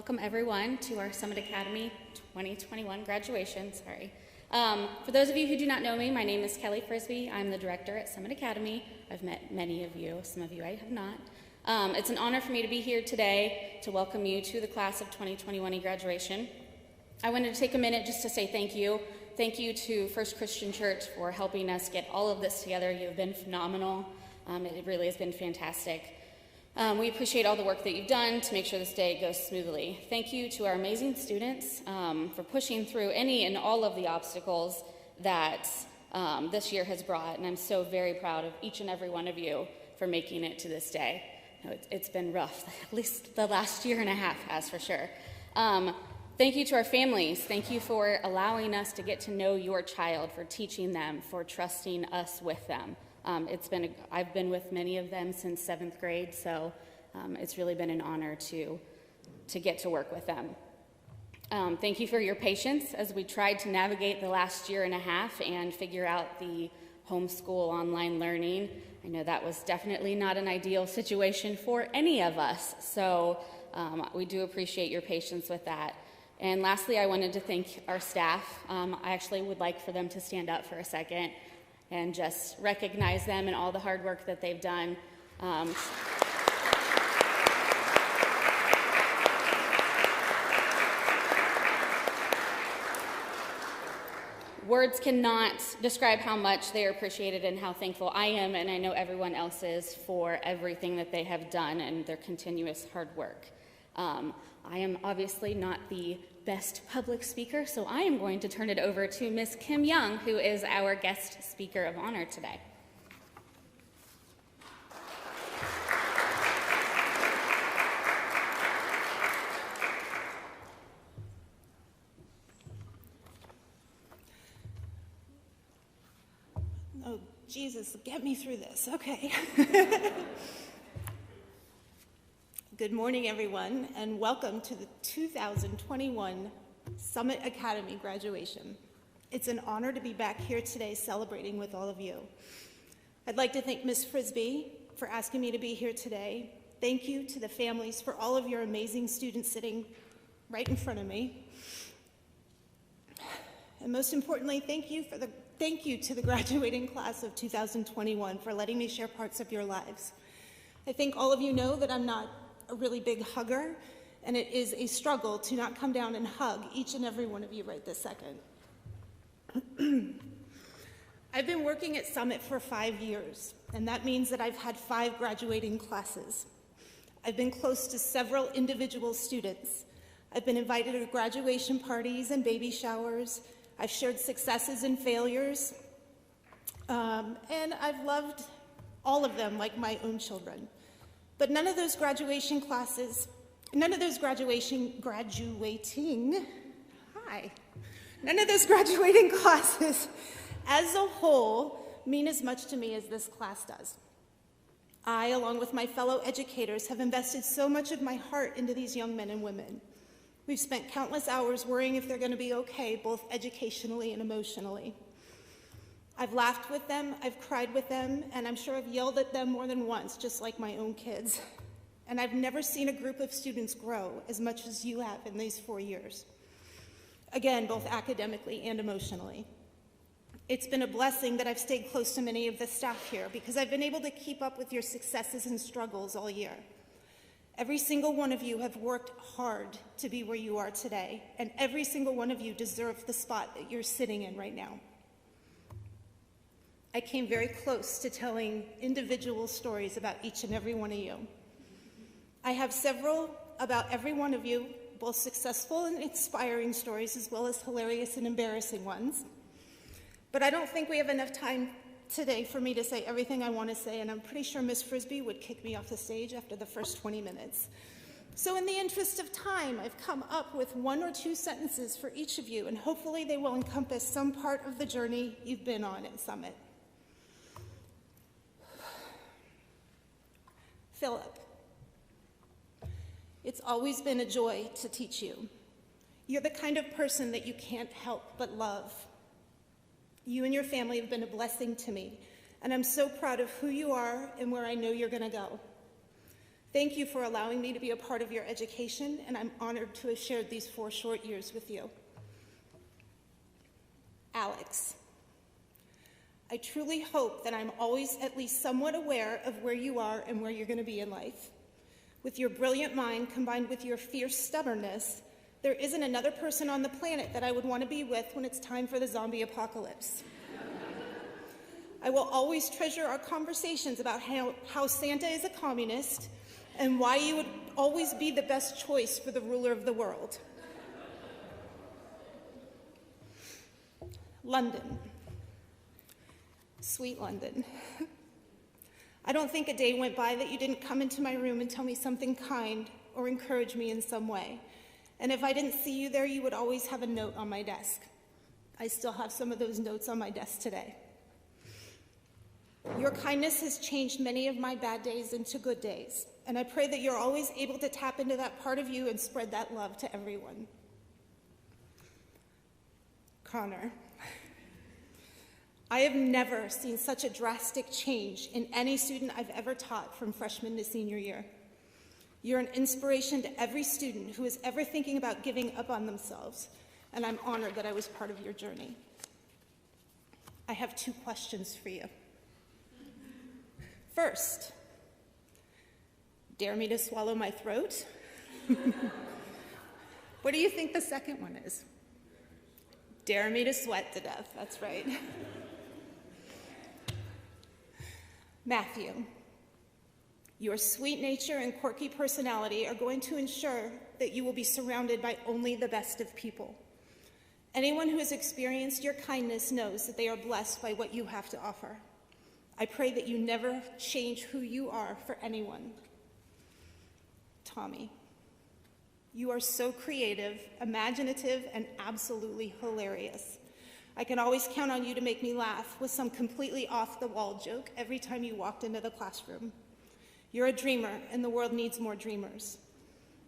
Welcome everyone to our Summit Academy 2021 graduation, For those of you who do not know me, my name is Kelly Frisbee. I'm the director at Summit Academy. I've met many of you, some of you I have not. It's an honor for me to be here today to welcome you to the class of 2021 graduation. I wanted to take a minute just to say thank you. Thank you to First Christian Church for helping us get all of this together. You've been phenomenal. It really has been fantastic. We appreciate all the work that you've done to make sure this day goes smoothly. Thank you to our amazing students for pushing through any and all of the obstacles that this year has brought, and I'm so very proud of each and every one of you for making it to this day. It's been rough, at least the last year and a half has for sure. Thank you to our families. Thank you for allowing us to get to know your child, for teaching them, for trusting us with them. I've been with many of them since 7th grade, so it's really been an honor to get to work with them. Thank you for your patience as we tried to navigate the last year and a half and figure out the homeschool online learning. I know that was definitely not an ideal situation for any of us, so we do appreciate your patience with that. And lastly, I wanted to thank our staff. I actually would like for them to stand up for a second and just recognize them and all the hard work that they've done. Words cannot describe how much they are appreciated and how thankful I am, and I know everyone else is, for everything that they have done and their continuous hard work. I am obviously not the best public speaker, so I am going to turn it over to Miss Kim Young, who is our guest speaker of honor today. Oh, Jesus, get me through this. Okay. Good morning, everyone, and welcome to the 2021 Summit Academy graduation. It's an honor to be back here today celebrating with all of you. I'd like to thank Ms. Frisbee for asking me to be here today. Thank you to the families for all of your amazing students sitting right in front of me. And most importantly, thank you to the graduating class of 2021 for letting me share parts of your lives. I think all of you know that I'm not a really big hugger, and it is a struggle to not come down and hug each and every one of you right this second. I've been working at Summit for 5 years, and that means that I've had 5 graduating classes. I've been close to several individual students. I've been invited to graduation parties and baby showers. I've shared successes and failures, and I've loved all of them like my own children. But none of those graduating classes as a whole mean as much to me as this class does. I, along with my fellow educators, have invested so much of my heart into these young men and women. We've spent countless hours worrying if they're going to be okay, both educationally and emotionally. I've laughed with them, I've cried with them, and I'm sure I've yelled at them more than once, just like my own kids. And I've never seen a group of students grow as much as you have in these 4 years. Again, both academically and emotionally. It's been a blessing that I've stayed close to many of the staff here because I've been able to keep up with your successes and struggles all year. Every single one of you have worked hard to be where you are today, and every single one of you deserve the spot that you're sitting in right now. I came very close to telling individual stories about each and every one of you. I have several about every one of you, both successful and inspiring stories, as well as hilarious and embarrassing ones. But I don't think we have enough time today for me to say everything I want to say, and I'm pretty sure Ms. Frisbee would kick me off the stage after the first 20 minutes. So in the interest of time, I've come up with 1 or 2 sentences for each of you, and hopefully they will encompass some part of the journey you've been on at Summit. Philip, it's always been a joy to teach you. You're the kind of person that you can't help but love. You and your family have been a blessing to me, and I'm so proud of who you are and where I know you're going to go. Thank you for allowing me to be a part of your education, and I'm honored to have shared these 4 short years with you. Alex, I truly hope that I'm always at least somewhat aware of where you are and where you're going to be in life. With your brilliant mind combined with your fierce stubbornness, there isn't another person on the planet that I would want to be with when it's time for the zombie apocalypse. I will always treasure our conversations about how Santa is a communist and why you would always be the best choice for the ruler of the world. London. Sweet London. I don't think a day went by that you didn't come into my room and tell me something kind or encourage me in some way. And if I didn't see you there, you would always have a note on my desk. I still have some of those notes on my desk today. Your kindness has changed many of my bad days into good days, and I pray that you're always able to tap into that part of you and spread that love to everyone. Connor. I have never seen such a drastic change in any student I've ever taught from freshman to senior year. You're an inspiration to every student who is ever thinking about giving up on themselves, and I'm honored that I was part of your journey. I have 2 questions for you. First, dare me to swallow my throat? What do you think the second one is? Dare me to sweat to death, that's right. Matthew, your sweet nature and quirky personality are going to ensure that you will be surrounded by only the best of people. Anyone who has experienced your kindness knows that they are blessed by what you have to offer. I pray that you never change who you are for anyone. Tommy, you are so creative, imaginative, and absolutely hilarious. I can always count on you to make me laugh with some completely off-the-wall joke every time you walked into the classroom. You're a dreamer, and the world needs more dreamers.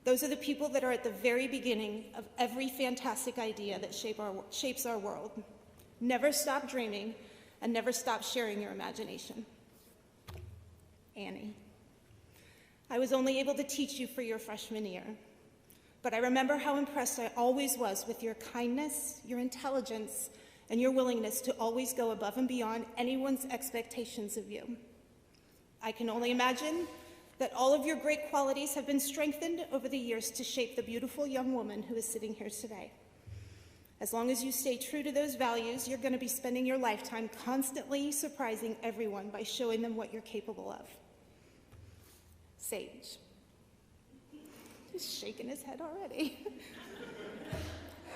Those are the people that are at the very beginning of every fantastic idea that shapes our world. Never stop dreaming, and never stop sharing your imagination. Annie, I was only able to teach you for your freshman year, but I remember how impressed I always was with your kindness, your intelligence, and your willingness to always go above and beyond anyone's expectations of you. I can only imagine that all of your great qualities have been strengthened over the years to shape the beautiful young woman who is sitting here today. As long as you stay true to those values, you're going to be spending your lifetime constantly surprising everyone by showing them what you're capable of. Sage. He's shaking his head already.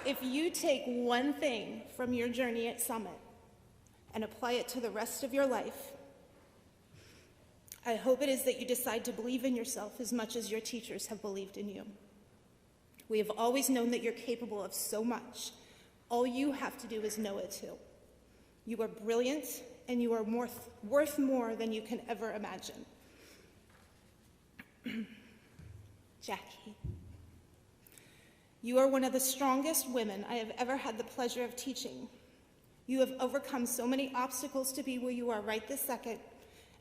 If you take one thing from your journey at Summit and apply it to the rest of your life, I hope it is that you decide to believe in yourself as much as your teachers have believed in you. We have always known that you're capable of so much. All you have to do is know it too. You are brilliant, and you are worth more than you can ever imagine. Jackie. You are one of the strongest women I have ever had the pleasure of teaching. You have overcome so many obstacles to be where you are right this second,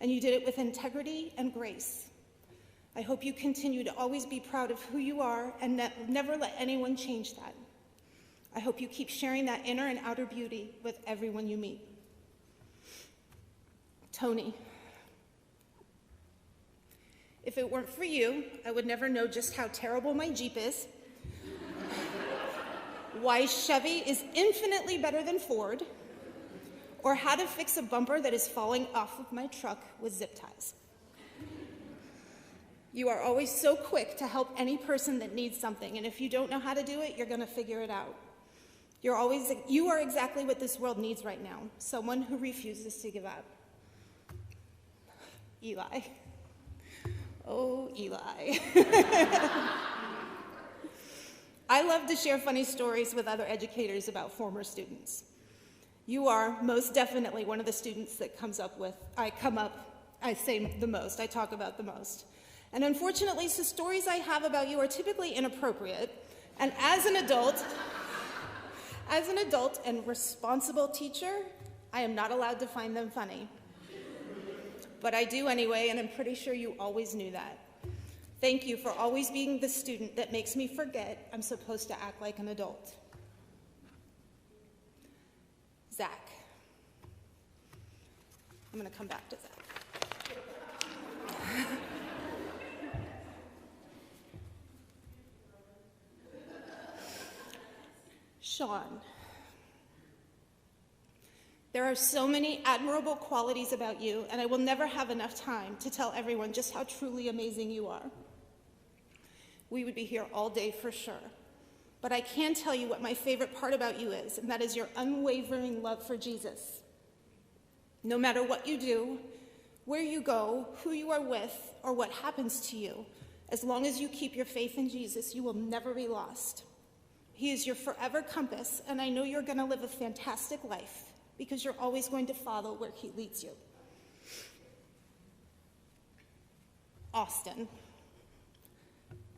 and you did it with integrity and grace. I hope you continue to always be proud of who you are and never let anyone change that. I hope you keep sharing that inner and outer beauty with everyone you meet. Tony. If it weren't for you, I would never know just how terrible my Jeep is, why Chevy is infinitely better than Ford, or how to fix a bumper that is falling off of my truck with zip ties. You are always so quick to help any person that needs something, and if you don't know how to do it, you're going to figure it out. You are exactly what this world needs right now, someone who refuses to give up. Eli. Oh, Eli. I love to share funny stories with other educators about former students. You are most definitely one of the students that I say the most, I talk about the most. And unfortunately, the stories I have about you are typically inappropriate, and as an adult and responsible teacher, I am not allowed to find them funny. But I do anyway, and I'm pretty sure you always knew that. Thank you for always being the student that makes me forget I'm supposed to act like an adult. Zach. I'm going to come back to Zach. Sean. There are so many admirable qualities about you, and I will never have enough time to tell everyone just how truly amazing you are. We would be here all day for sure, but I can tell you what my favorite part about you is, and that is your unwavering love for Jesus. No matter what you do, where you go, who you are with, or what happens to you, as long as you keep your faith in Jesus, you will never be lost. He is your forever compass, and I know you're going to live a fantastic life because you're always going to follow where he leads you. Austin.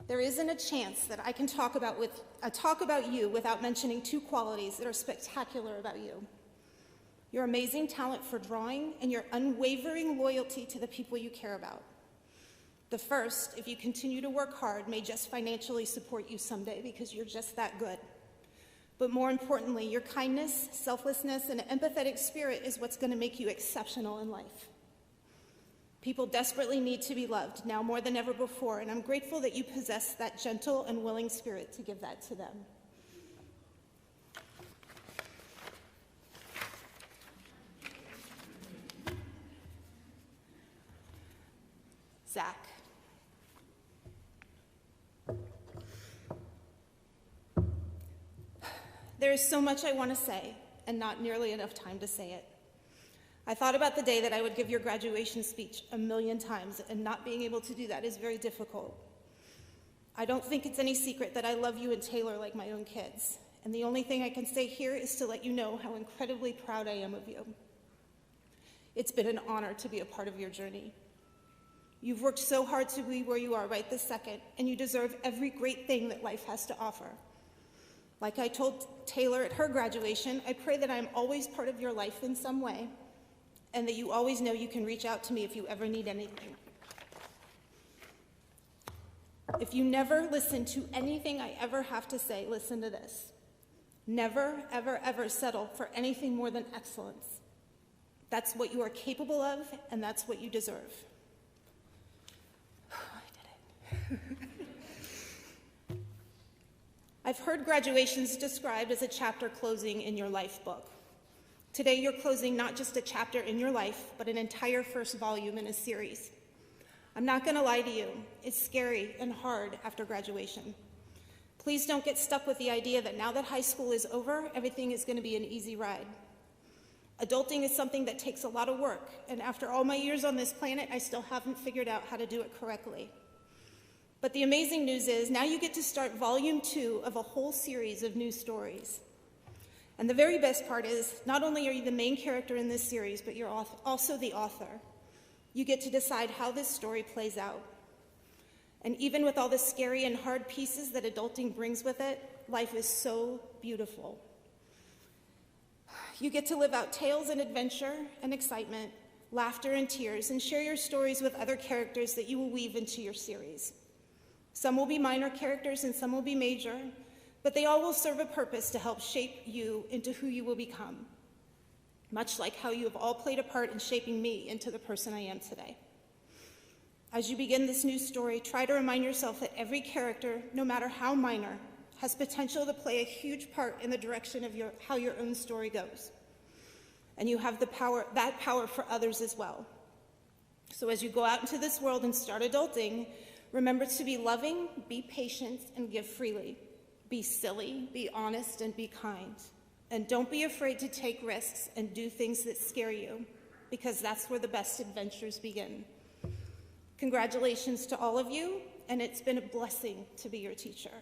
There isn't a chance that I can talk about you without mentioning two qualities that are spectacular about you. Your amazing talent for drawing and your unwavering loyalty to the people you care about. The first, if you continue to work hard, may just financially support you someday because you're just that good. But more importantly, your kindness, selflessness, and empathetic spirit is what's going to make you exceptional in life. People desperately need to be loved, now more than ever before, and I'm grateful that you possess that gentle and willing spirit to give that to them. Zach. There is so much I want to say, and not nearly enough time to say it. I thought about the day that I would give your graduation speech 1,000,000 times, and not being able to do that is very difficult. I don't think it's any secret that I love you and Taylor like my own kids, and the only thing I can say here is to let you know how incredibly proud I am of you. It's been an honor to be a part of your journey. You've worked so hard to be where you are right this second, and you deserve every great thing that life has to offer. Like I told Taylor at her graduation, I pray that I'm always part of your life in some way, and that you always know you can reach out to me if you ever need anything. If you never listen to anything I ever have to say, listen to this. Never, ever, ever settle for anything more than excellence. That's what you are capable of, and that's what you deserve. I did it. I've heard graduations described as a chapter closing in your life book. Today you're closing not just a chapter in your life, but an entire first volume in a series. I'm not going to lie to you, it's scary and hard after graduation. Please don't get stuck with the idea that now that high school is over, everything is going to be an easy ride. Adulting is something that takes a lot of work, and after all my years on this planet, I still haven't figured out how to do it correctly. But the amazing news is now you get to start volume 2 of a whole series of new stories. And the very best part is, not only are you the main character in this series, but you're also the author. You get to decide how this story plays out. And even with all the scary and hard pieces that adulting brings with it, life is so beautiful. You get to live out tales and adventure and excitement, laughter and tears, and share your stories with other characters that you will weave into your series. Some will be minor characters and some will be major, but they all will serve a purpose to help shape you into who you will become, much like how you have all played a part in shaping me into the person I am today. As you begin this new story, try to remind yourself that every character, no matter how minor, has potential to play a huge part in the direction of how your own story goes. And you have that power for others as well. So as you go out into this world and start adulting, remember to be loving, be patient, and give freely. Be silly, be honest, and be kind. And don't be afraid to take risks and do things that scare you, because that's where the best adventures begin. Congratulations to all of you, and it's been a blessing to be your teacher.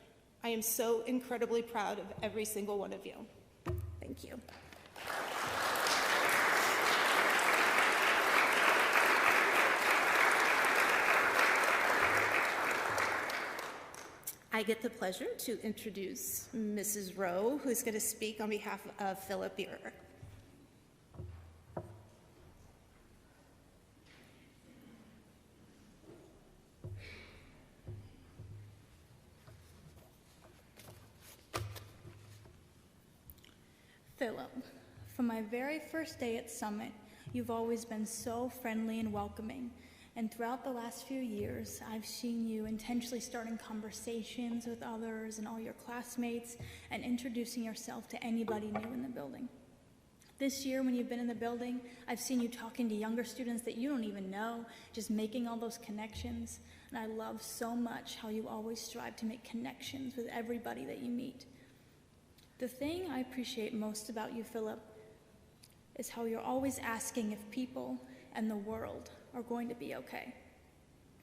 I am so incredibly proud of every single one of you. Thank you. I get the pleasure to introduce Mrs. Rowe, who's going to speak on behalf of Philip Beerer. Philip, from my very first day at Summit, you've always been so friendly and welcoming. And throughout the last few years, I've seen you intentionally starting conversations with others and all your classmates and introducing yourself to anybody new in the building. This year, when you've been in the building, I've seen you talking to younger students that you don't even know, just making all those connections. And I love so much how you always strive to make connections with everybody that you meet. The thing I appreciate most about you, Philip, is how you're always asking if people and the world are going to be okay.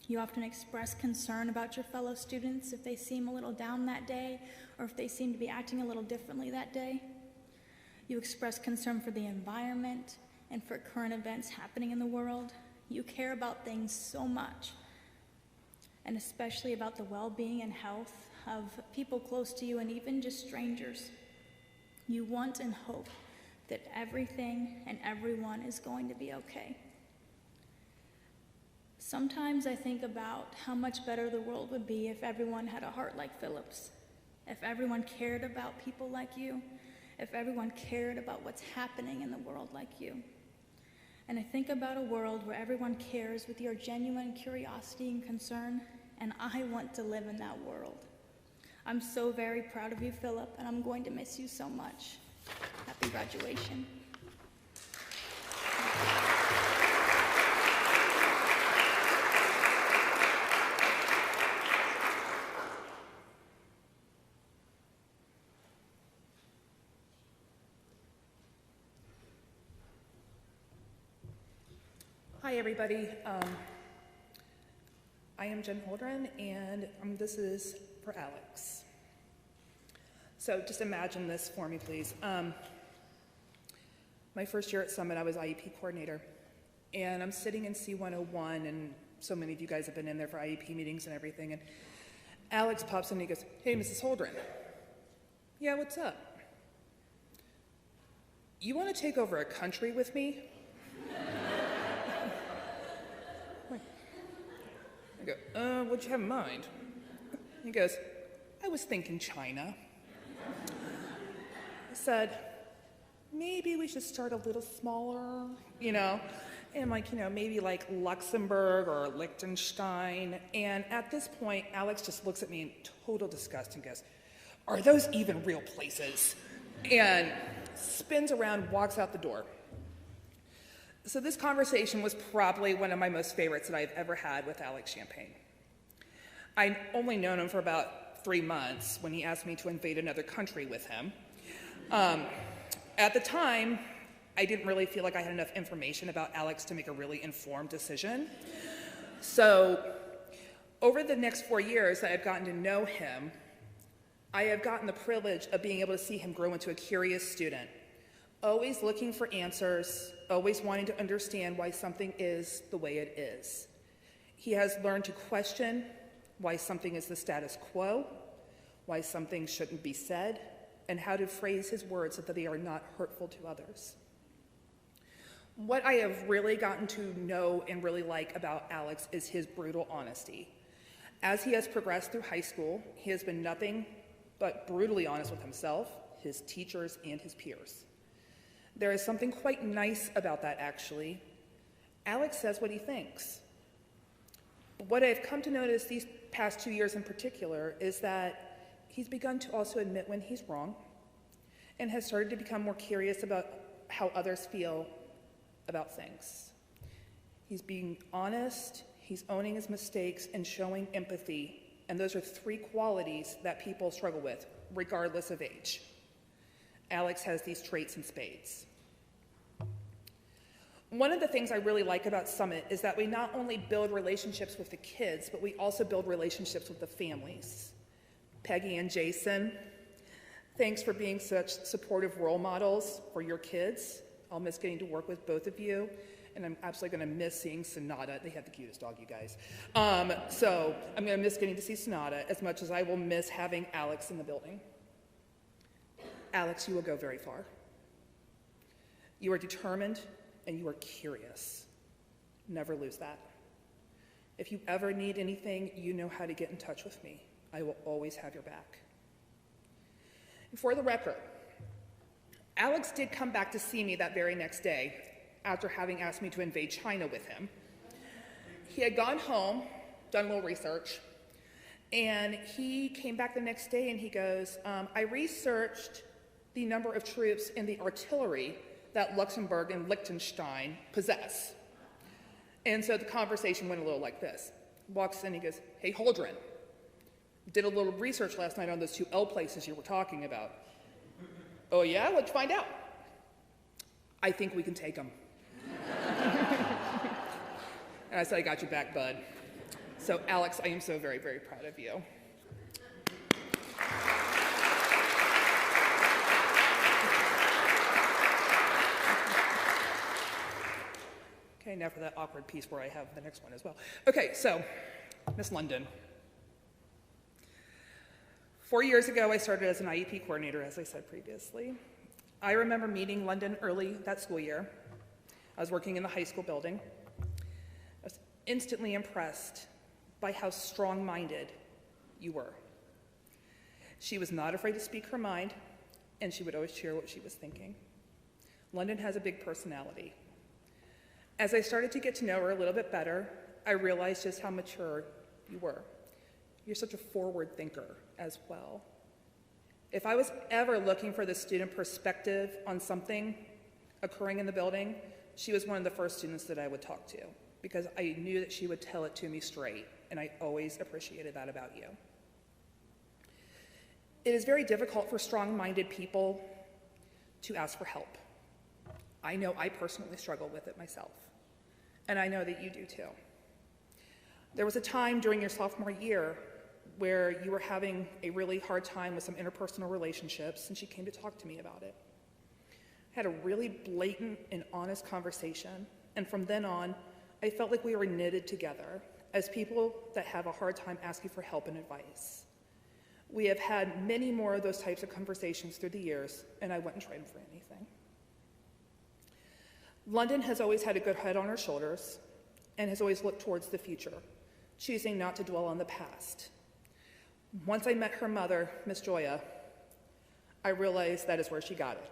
You often express concern about your fellow students if they seem a little down that day or if they seem to be acting a little differently that day. You express concern for the environment and for current events happening in the world. You care about things so much, and especially about the well-being and health of people close to you and even just strangers. You want and hope that everything and everyone is going to be okay. Sometimes I think about how much better the world would be if everyone had a heart like Philip's, if everyone cared about people like you, if everyone cared about what's happening in the world like you. And I think about a world where everyone cares with your genuine curiosity and concern, and I want to live in that world. I'm so very proud of you, Philip, and I'm going to miss you so much. Happy graduation. Hi, everybody. I am Jen Holdren, and this is for Alex. So just imagine this for me, please. My first year at Summit, I was IEP coordinator, and I'm sitting in C101, and so many of you guys have been in there for IEP meetings and everything, and Alex pops in and he goes, "Hey, Mrs. Holdren." "Yeah, what's up?" "You want to take over a country with me?" I go, what'd you have in mind? He goes, "I was thinking China." I said, "Maybe we should start a little smaller, and maybe like Luxembourg or Liechtenstein." And at this point, Alex just looks at me in total disgust and goes, "Are those even real places?" And spins around, walks out the door. So this conversation was probably one of my most favorites that I've ever had with Alex Champagne. I'd only known him for about 3 months when he asked me to invade another country with him. At the time, I didn't really feel like I had enough information about Alex to make a really informed decision. So over the next 4 years that I've gotten to know him, I have gotten the privilege of being able to see him grow into a curious student, always looking for answers, always wanting to understand why something is the way it is. He has learned to question why something is the status quo, why something shouldn't be said, and how to phrase his words so that they are not hurtful to others. What I have really gotten to know and really like about Alex is his brutal honesty. As he has progressed through high school, he has been nothing but brutally honest with himself, his teachers, and his peers. There is something quite nice about that, actually. Alex says what he thinks. But what I've come to notice these past 2 years in particular is that he's begun to also admit when he's wrong and has started to become more curious about how others feel about things. He's being honest, he's owning his mistakes, and showing empathy, and those are 3 qualities that people struggle with, regardless of age. Alex has these traits in spades. One of the things I really like about Summit is that we not only build relationships with the kids, but we also build relationships with the families. Peggy and Jason, thanks for being such supportive role models for your kids. I'll miss getting to work with both of you, and I'm absolutely going to miss seeing Sonata. They have the cutest dog, you guys. So I'm going to miss getting to see Sonata as much as I will miss having Alex in the building. Alex, you will go very far. You are determined and you are curious. Never lose that. If you ever need anything, you know how to get in touch with me. I will always have your back. And for the record, Alex did come back to see me that very next day after having asked me to invade China with him. He had gone home, done a little research, and he came back the next day and he goes, I researched the number of troops in the artillery that Luxembourg and Liechtenstein possess. And so the conversation went a little like this. Walks in, he goes, hey, Holdren, did a little research last night on those 2 L places you were talking about. Oh yeah, what'd you find out? I think we can take them. And I said, I got your back, bud. So Alex, I am so very, very proud of you. Okay, now for that awkward piece where I have the next one as well. Okay, so Miss London. 4 years ago, I started as an IEP coordinator, as I said previously. I remember meeting London early that school year. I was working in the high school building. I was instantly impressed by how strong-minded you were. She was not afraid to speak her mind, and she would always share what she was thinking. London has a big personality. As I started to get to know her a little bit better, I realized just how mature you were. You're such a forward thinker as well. If I was ever looking for the student perspective on something occurring in the building, she was one of the first students that I would talk to because I knew that she would tell it to me straight, and I always appreciated that about you. It is very difficult for strong-minded people to ask for help. I know I personally struggle with it myself, and I know that you do too. There was a time during your sophomore year where you were having a really hard time with some interpersonal relationships, and she came to talk to me about it. I had a really blatant and honest conversation, and from then on, I felt like we were knitted together as people that have a hard time asking for help and advice. We have had many more of those types of conversations through the years, and I wouldn't trade them for anything. London has always had a good head on her shoulders and has always looked towards the future, choosing not to dwell on the past. Once I met her mother, Miss Joya, I realized that is where she got it.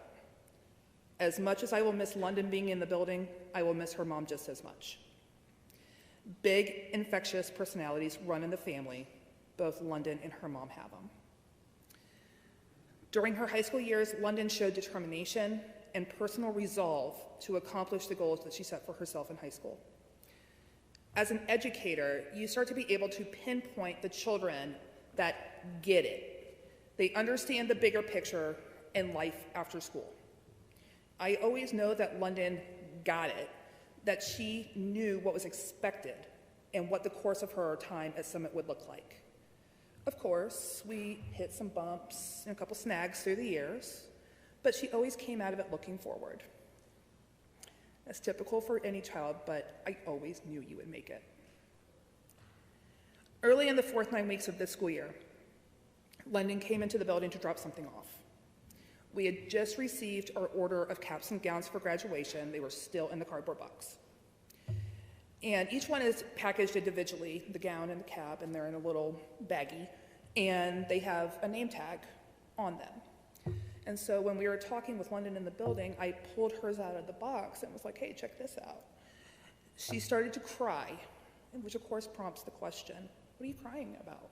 As much as I will miss London being in the building, I will miss her mom just as much. Big, infectious personalities run in the family. Both London and her mom have them. During her high school years, London showed determination and personal resolve to accomplish the goals that she set for herself in high school. As an educator, you start to be able to pinpoint the children that get it. They understand the bigger picture in life after school. I always know that London got it, that she knew what was expected and what the course of her time at Summit would look like. Of course, we hit some bumps and a couple snags through the years, but she always came out of it looking forward. That's typical for any child, but I always knew you would make it. Early in the fourth 9 weeks of this school year, London came into the building to drop something off. We had just received our order of caps and gowns for graduation. They were still in the cardboard box. And each one is packaged individually, the gown and the cap, and they're in a little baggie, and they have a name tag on them. And so when we were talking with London in the building, I pulled hers out of the box and was like, hey, check this out. She started to cry, which of course prompts the question, what are you crying about?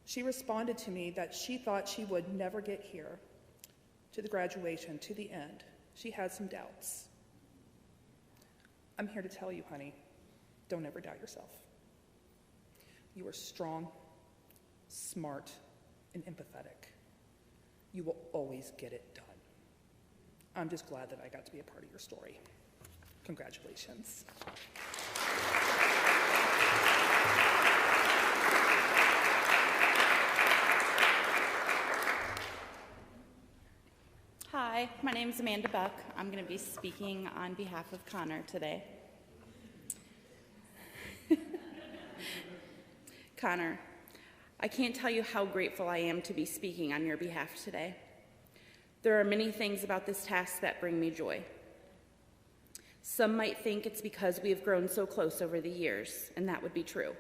She responded to me that she thought she would never get here to the graduation, to the end. She had some doubts. I'm here to tell you, honey, don't ever doubt yourself. You are strong, smart, and empathetic. You will always get it done. I'm just glad that I got to be a part of your story. Congratulations. Hi, my name is Amanda Buck. I'm going to be speaking on behalf of Connor today. Connor, I can't tell you how grateful I am to be speaking on your behalf today. There are many things about this task that bring me joy. Some might think it's because we have grown so close over the years, and that would be true.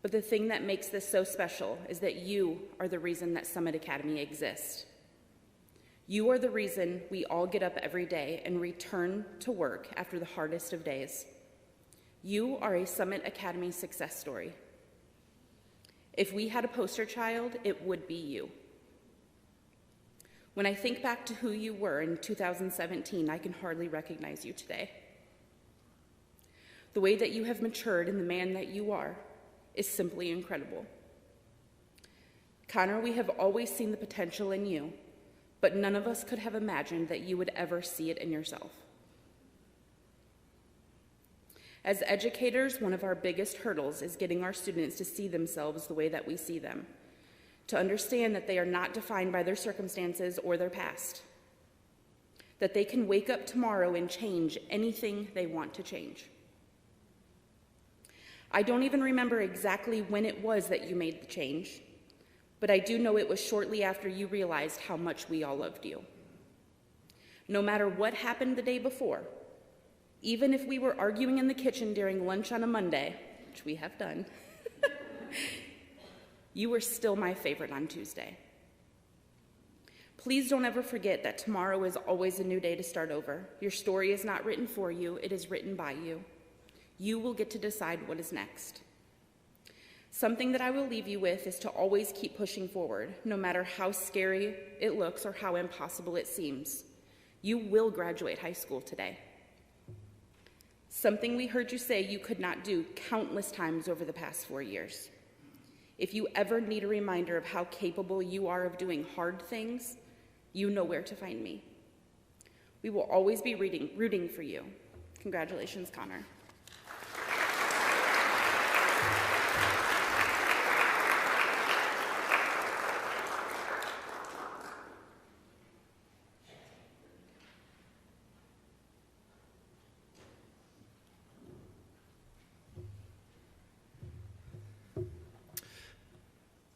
But the thing that makes this so special is that you are the reason that Summit Academy exists. You are the reason we all get up every day and return to work after the hardest of days. You are a Summit Academy success story. If we had a poster child, it would be you. When I think back to who you were in 2017, I can hardly recognize you today. The way that you have matured in the man that you are is simply incredible. Connor, we have always seen the potential in you, but none of us could have imagined that you would ever see it in yourself. As educators, one of our biggest hurdles is getting our students to see themselves the way that we see them, to understand that they are not defined by their circumstances or their past, that they can wake up tomorrow and change anything they want to change. I don't even remember exactly when it was that you made the change, but I do know it was shortly after you realized how much we all loved you. No matter what happened the day before, even if we were arguing in the kitchen during lunch on a Monday, which we have done, you were still my favorite on Tuesday. Please don't ever forget that tomorrow is always a new day to start over. Your story is not written for you, it is written by you. You will get to decide what is next. Something that I will leave you with is to always keep pushing forward, no matter how scary it looks or how impossible it seems. You will graduate high school today. Something we heard you say you could not do countless times over the past 4 years. If you ever need a reminder of how capable you are of doing hard things, you know where to find me. We will always be rooting for you. Congratulations, Connor.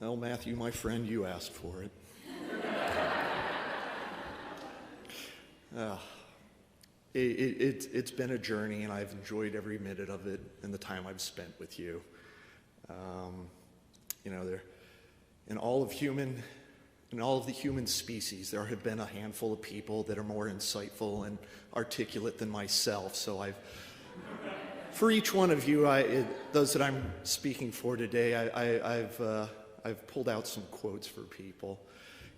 Well, Matthew, my friend, you asked for it. It's been a journey, and I've enjoyed every minute of it and the time I've spent with you. In all of the human species, there have been a handful of people that are more insightful and articulate than myself. So for each one of you, those that I'm speaking for today, I've pulled out some quotes for people.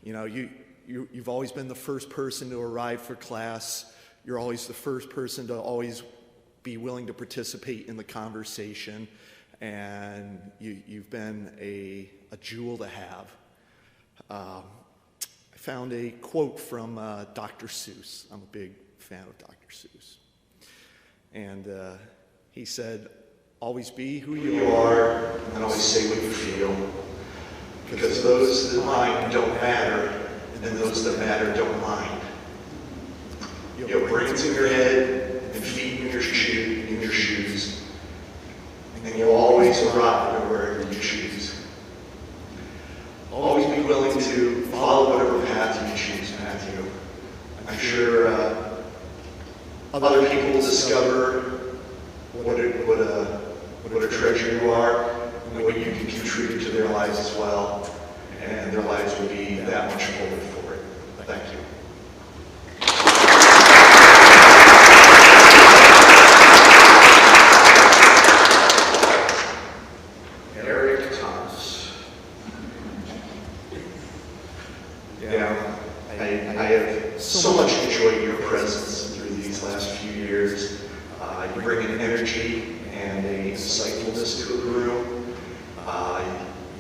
You know, you've always been the first person to arrive for class. You're always the first person to always be willing to participate in the conversation, and you've been a jewel to have. I found a quote from Dr. Seuss. I'm a big fan of Dr. Seuss. And he said, "Always be who you are, and always say what you feel. Because those that mind don't matter, and those that matter don't mind. You have brains in your head, and feet in your shoes, and you'll always arrive wherever you choose. Always be willing to follow whatever path you choose, Matthew. I'm sure other people will discover what a treasure you are, and what you can contribute to their lives as well, and their lives will be that much fuller for it. Thank you." Eric Thomas. Yeah, I have so much enjoyed your presence through these last few years. You bring an energy and a insightfulness to a room.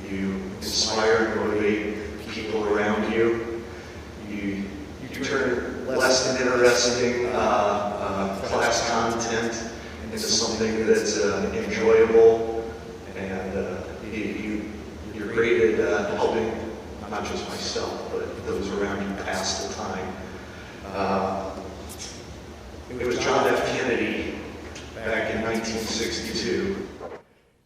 You inspire and motivate people around you. You turn less than interesting class content into something that's enjoyable, and you're great at helping not just myself, but those around you pass the time. It was John F. Kennedy back in 1962.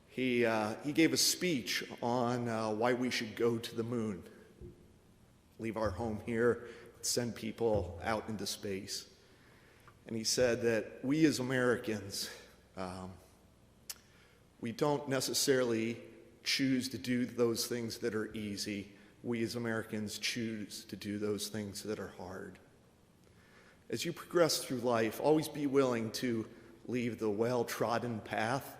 He gave a speech on why we should go to the moon, leave our home here, send people out into space. And he said that we as Americans, we don't necessarily choose to do those things that are easy, we as Americans choose to do those things that are hard. As you progress through life, always be willing to leave the well-trodden path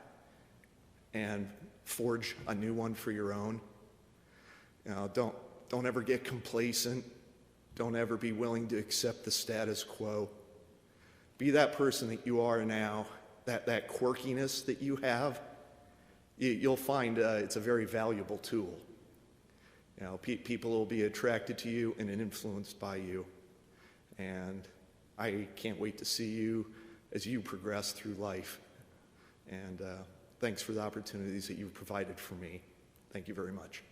and forge a new one for your own. You know, don't ever get complacent. Don't ever be willing to accept the status quo. Be that person that you are now, that quirkiness that you have. You'll find it's a very valuable tool. You know, people will be attracted to you and influenced by you. And I can't wait to see you as you progress through life. And thanks for the opportunities that you've provided for me. Thank you very much.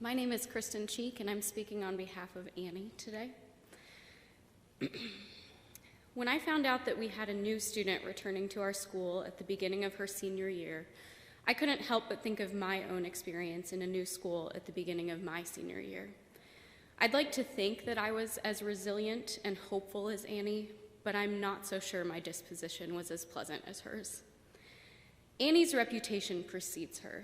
My name is Kristen Cheek, and I'm speaking on behalf of Annie today. When I found out that we had a new student returning to our school at the beginning of her senior year, I couldn't help but think of my own experience in a new school at the beginning of my senior year. I'd like to think that I was as resilient and hopeful as Annie, but I'm not so sure my disposition was as pleasant as hers. Annie's reputation precedes her.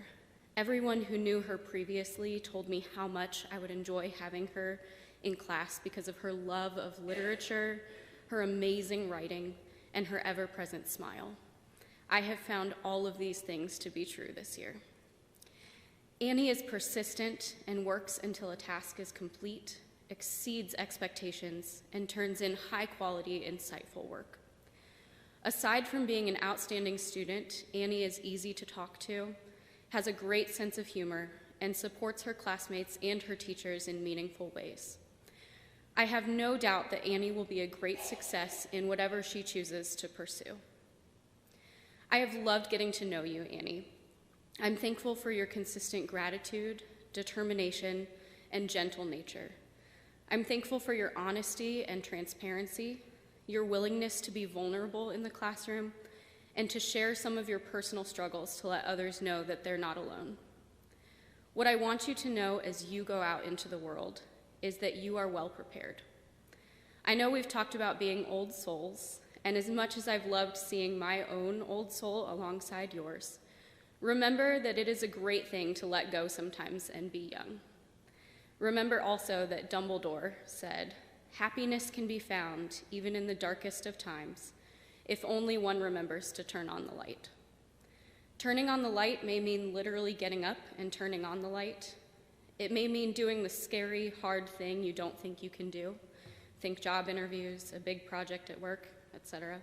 Everyone who knew her previously told me how much I would enjoy having her in class because of her love of literature, her amazing writing, and her ever-present smile. I have found all of these things to be true this year. Annie is persistent and works until a task is complete, exceeds expectations, and turns in high-quality, insightful work. Aside from being an outstanding student, Annie is easy to talk to, has a great sense of humor, and supports her classmates and her teachers in meaningful ways. I have no doubt that Annie will be a great success in whatever she chooses to pursue. I have loved getting to know you, Annie. I'm thankful for your consistent gratitude, determination, and gentle nature. I'm thankful for your honesty and transparency, your willingness to be vulnerable in the classroom, and to share some of your personal struggles to let others know that they're not alone. What I want you to know as you go out into the world is that you are well prepared. I know we've talked about being old souls, and as much as I've loved seeing my own old soul alongside yours, remember that it is a great thing to let go sometimes and be young. Remember also that Dumbledore said, "Happiness can be found even in the darkest of times, if only one remembers to turn on the light." Turning on the light may mean literally getting up and turning on the light. It may mean doing the scary, hard thing you don't think you can do. Think job interviews, a big project at work, etc.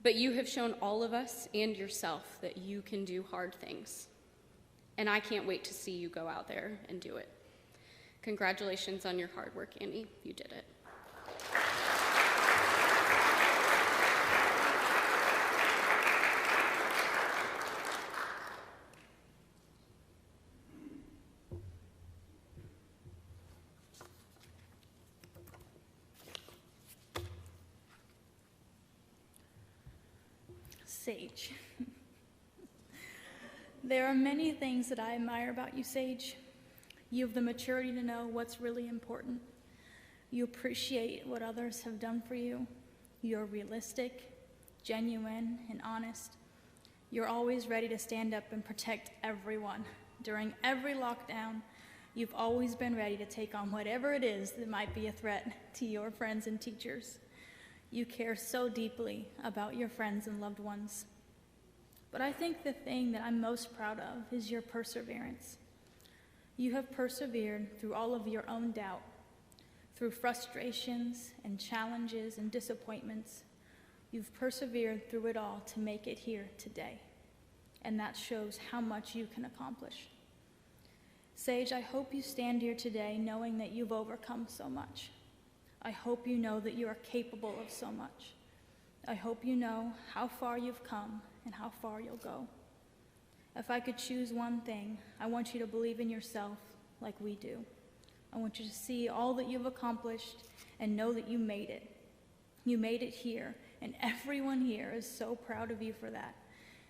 But you have shown all of us and yourself that you can do hard things. And I can't wait to see you go out there and do it. Congratulations on your hard work, Annie. You did it. Sage. There are many things that I admire about you, Sage. You have the maturity to know what's really important. You appreciate what others have done for you. You're realistic, genuine, and honest. You're always ready to stand up and protect everyone. During every lockdown, you've always been ready to take on whatever it is that might be a threat to your friends and teachers. You care so deeply about your friends and loved ones. But I think the thing that I'm most proud of is your perseverance. You have persevered through all of your own doubt, through frustrations and challenges and disappointments. You've persevered through it all to make it here today. And that shows how much you can accomplish. Sage, I hope you stand here today knowing that you've overcome so much. I hope you know that you are capable of so much. I hope you know how far you've come and how far you'll go. If I could choose one thing, I want you to believe in yourself like we do. I want you to see all that you've accomplished and know that you made it. You made it here, and everyone here is so proud of you for that.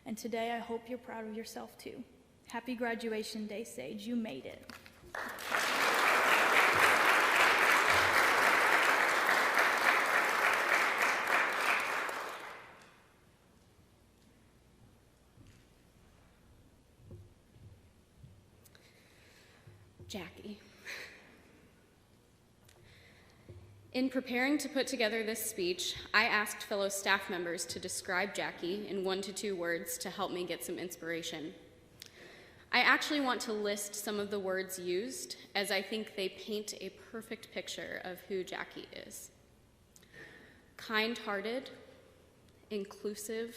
And today I hope you're proud of yourself too. Happy graduation day, Sage. You made it. Jackie. In preparing to put together this speech, I asked fellow staff members to describe Jackie in 1 to 2 words to help me get some inspiration. I actually want to list some of the words used, as I think they paint a perfect picture of who Jackie is. Kind-hearted, inclusive,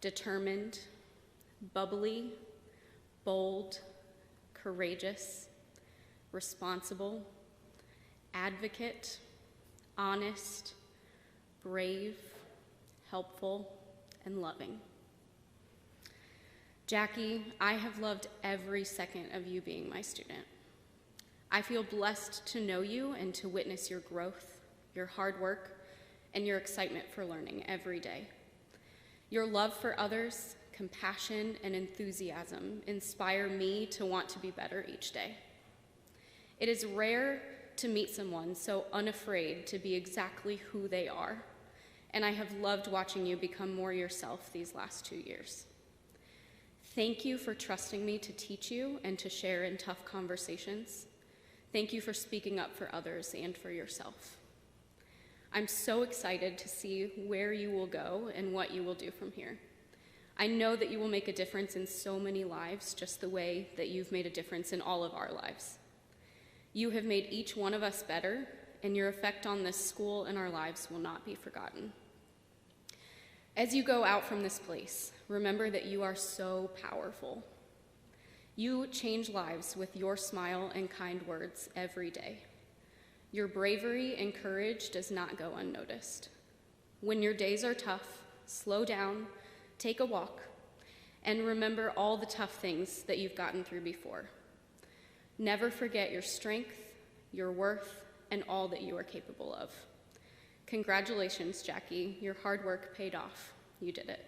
determined, bubbly, bold, courageous, responsible, advocate, honest, brave, helpful, and loving. Jackie, I have loved every second of you being my student. I feel blessed to know you and to witness your growth, your hard work, and your excitement for learning every day. Your love for others, compassion, and enthusiasm inspire me to want to be better each day. It is rare to meet someone so unafraid to be exactly who they are, and I have loved watching you become more yourself these last 2 years. Thank you for trusting me to teach you and to share in tough conversations. Thank you for speaking up for others and for yourself. I'm so excited to see where you will go and what you will do from here. I know that you will make a difference in so many lives, just the way that you've made a difference in all of our lives. You have made each one of us better, and your effect on this school and our lives will not be forgotten. As you go out from this place, remember that you are so powerful. You change lives with your smile and kind words every day. Your bravery and courage does not go unnoticed. When your days are tough, slow down, take a walk, and remember all the tough things that you've gotten through before. Never forget your strength, your worth, and all that you are capable of. Congratulations, Jackie. Your hard work paid off. You did it.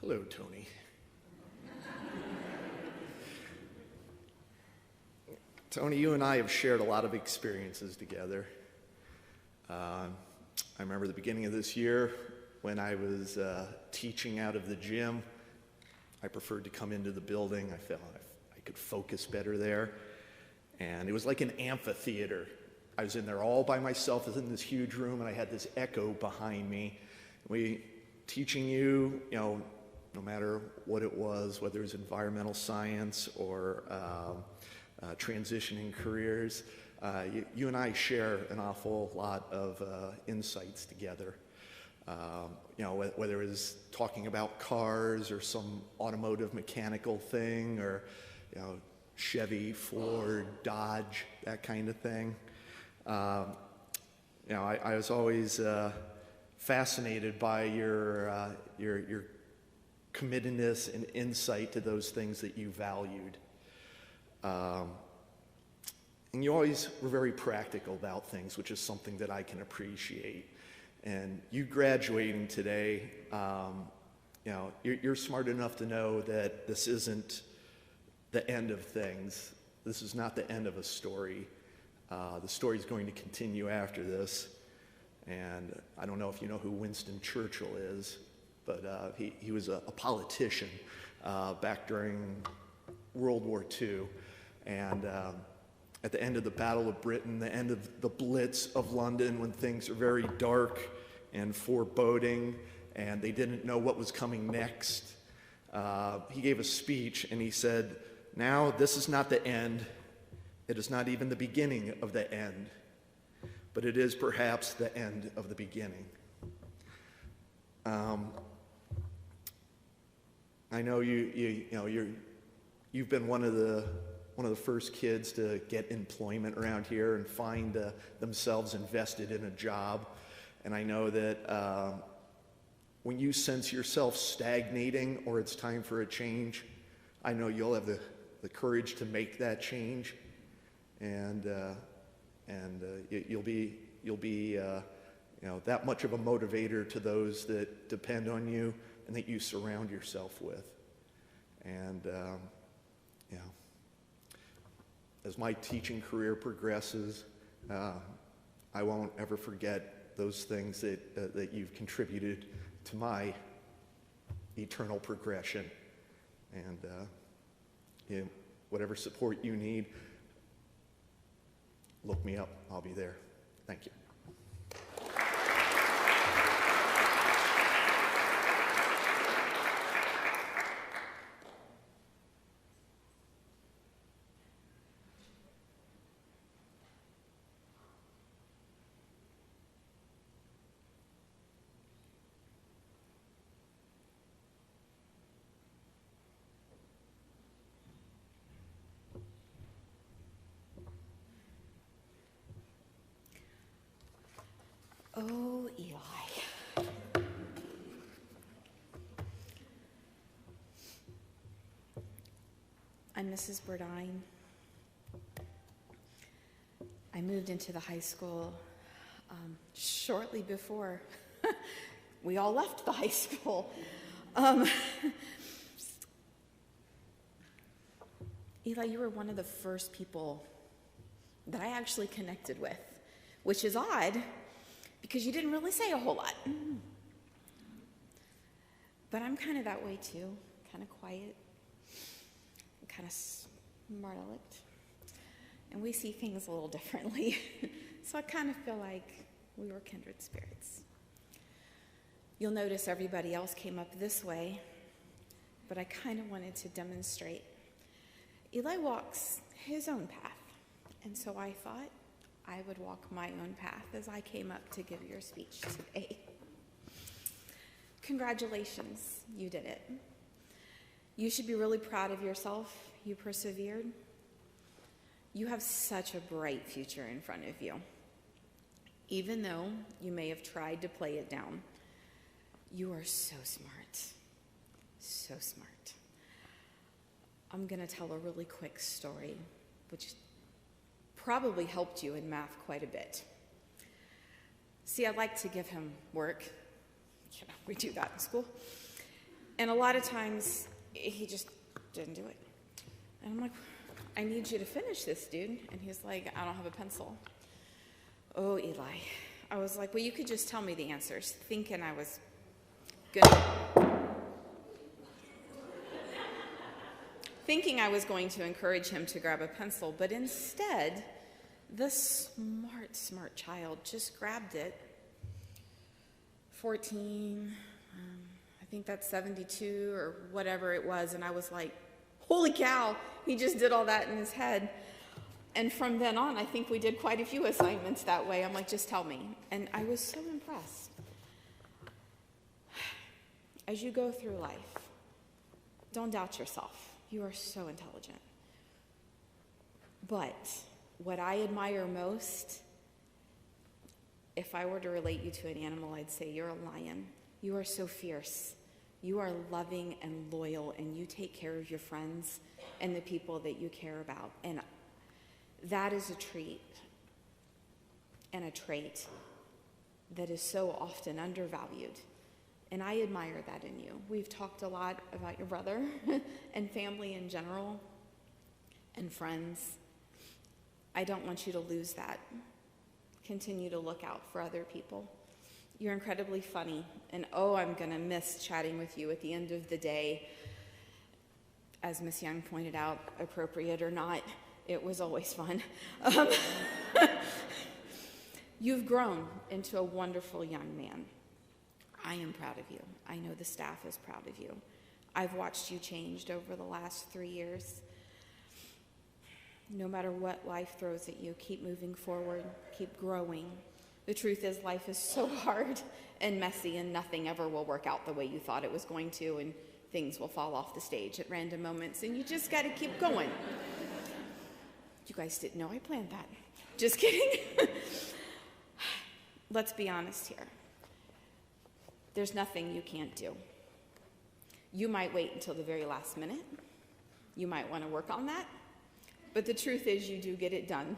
Hello, Tony. Tony, you and I have shared a lot of experiences together. I remember the beginning of this year when I was teaching out of the gym. I preferred to come into the building. I felt I could focus better there. And it was like an amphitheater. I was in there all by myself. I was in this huge room, and I had this echo behind me. Teaching you, no matter what it was, whether it was environmental science or transitioning careers, you and I share an awful lot of insights together. Whether it was talking about cars or some automotive mechanical thing, or Chevy, Ford, Dodge, that kind of thing. I was always fascinated by your committedness and insight to those things that you valued. And you always were very practical about things, which is something that I can appreciate. And you graduating today, you're smart enough to know that this isn't the end of things. This is not the end of a story. The story is going to continue after this. And I don't know if you know who Winston Churchill is, but he was a politician back during World War II. And at the end of the Battle of Britain, the end of the Blitz of London, when things are very dark and foreboding and they didn't know what was coming next, he gave a speech and he said, "Now this is not the end. It is not even the beginning of the end, but it is perhaps the end of the beginning." I know you've been one of one of the first kids to get employment around here and find themselves invested in a job. And I know that when you sense yourself stagnating or it's time for a change, I know you'll have the courage to make that change, and you'll be that much of a motivator to those that depend on you and that you surround yourself with. And as my teaching career progresses, I won't ever forget those things that you've contributed to my eternal progression. And whatever support you need, look me up. I'll be there. Thank you. Oh, Eli. I'm Mrs. Burdine. I moved into the high school shortly before we all left the high school. Eli, you were one of the first people that I actually connected with, which is odd, because you didn't really say a whole lot. But I'm kind of that way too, kind of quiet, kind of smart-alecked, and we see things a little differently. So I kind of feel like we were kindred spirits. You'll notice everybody else came up this way, but I kind of wanted to demonstrate. Eli walks his own path, and so I thought I would walk my own path as I came up to give your speech today. Congratulations, you did it. You should be really proud of yourself. You persevered. You have such a bright future in front of you. Even though you may have tried to play it down, you are so smart, so smart. I'm going to tell a really quick story, which probably helped you in math quite a bit. See, I'd like to give him work. We do that in school. And a lot of times, he just didn't do it. And I'm like, I need you to finish this, dude. And he's like, I don't have a pencil. Oh, Eli. I was like, well, you could just tell me the answers, thinking I was going to encourage him to grab a pencil, but instead, the smart child just grabbed it. 14, I think that's 72 or whatever it was, and I was like, holy cow, he just did all that in his head. And from then on, I think we did quite a few assignments that way. I'm like, just tell me. And I was so impressed. As you go through life, don't doubt yourself. You are so intelligent. But what I admire most, if I were to relate you to an animal, I'd say you're a lion. You are so fierce. You are loving and loyal, and you take care of your friends and the people that you care about. And that is a treat and a trait that is so often undervalued. And I admire that in you. We've talked a lot about your brother and family in general and friends. I don't want you to lose that. Continue to look out for other people. You're incredibly funny, and oh, I'm going to miss chatting with you at the end of the day. As Miss Young pointed out, appropriate or not, it was always fun. You've grown into a wonderful young man. I am proud of you. I know the staff is proud of you. I've watched you change over the last 3 years. No matter what life throws at you, keep moving forward, keep growing. The truth is, life is so hard and messy, and nothing ever will work out the way you thought it was going to, and things will fall off the stage at random moments, and you just got to keep going. You guys didn't know I planned that. Just kidding. Let's be honest here. There's nothing you can't do. You might wait until the very last minute. You might want to work on that. But the truth is you do get it done.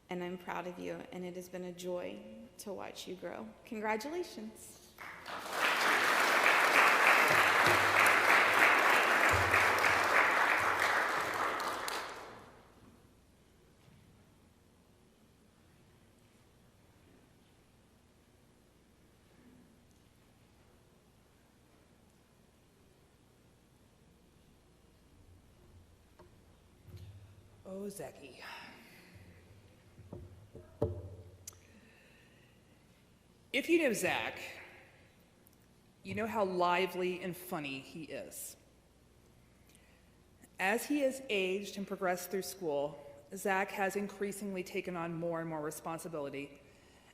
And I'm proud of you, and it has been a joy to watch you grow. Congratulations. Oh, Zachy. If you know Zach, you know how lively and funny he is. As he has aged and progressed through school, Zach has increasingly taken on more and more responsibility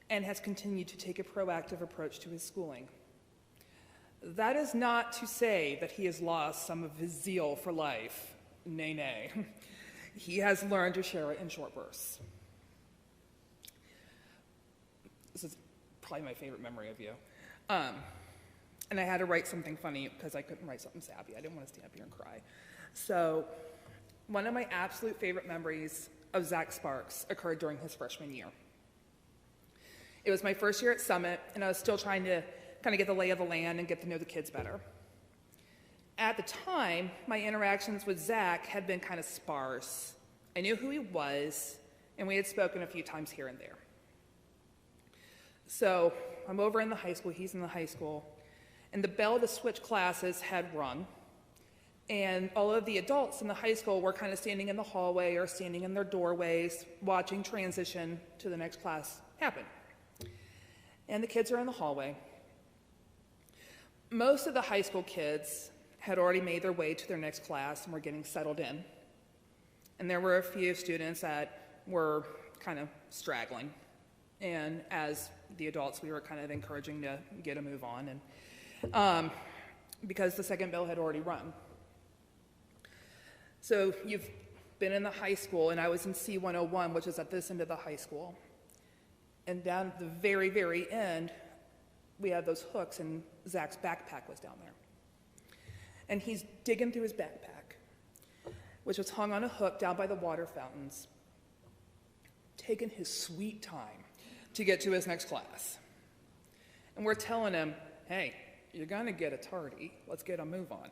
and has continued to take a proactive approach to his schooling. That is not to say that he has lost some of his zeal for life. Nay, nay. He has learned to share it in short bursts. This is probably my favorite memory of you. And I had to write something funny because I couldn't write something sappy. I didn't want to stand up here and cry. So one of my absolute favorite memories of Zach Sparks occurred during his freshman year. It was my first year at Summit, and I was still trying to kind of get the lay of the land and get to know the kids better. At the time, my interactions with Zach had been kind of sparse. I knew who he was, and we had spoken a few times here and there. So I'm over in the high school, he's in the high school, and the bell to switch classes had rung, and all of the adults in the high school were kind of standing in the hallway or standing in their doorways, watching transition to the next class happen. And the kids are in the hallway. Most of the high school kids had already made their way to their next class and were getting settled in. And there were a few students that were kind of straggling. And as the adults, we were kind of encouraging to get a move on, and because the second bell had already rung. So you've been in the high school, and I was in C101, which is at this end of the high school. And down at the very, very end, we had those hooks, and Zach's backpack was down there. And he's digging through his backpack, which was hung on a hook down by the water fountains, taking his sweet time to get to his next class. And we're telling him, hey, you're gonna get a tardy, let's get a move on.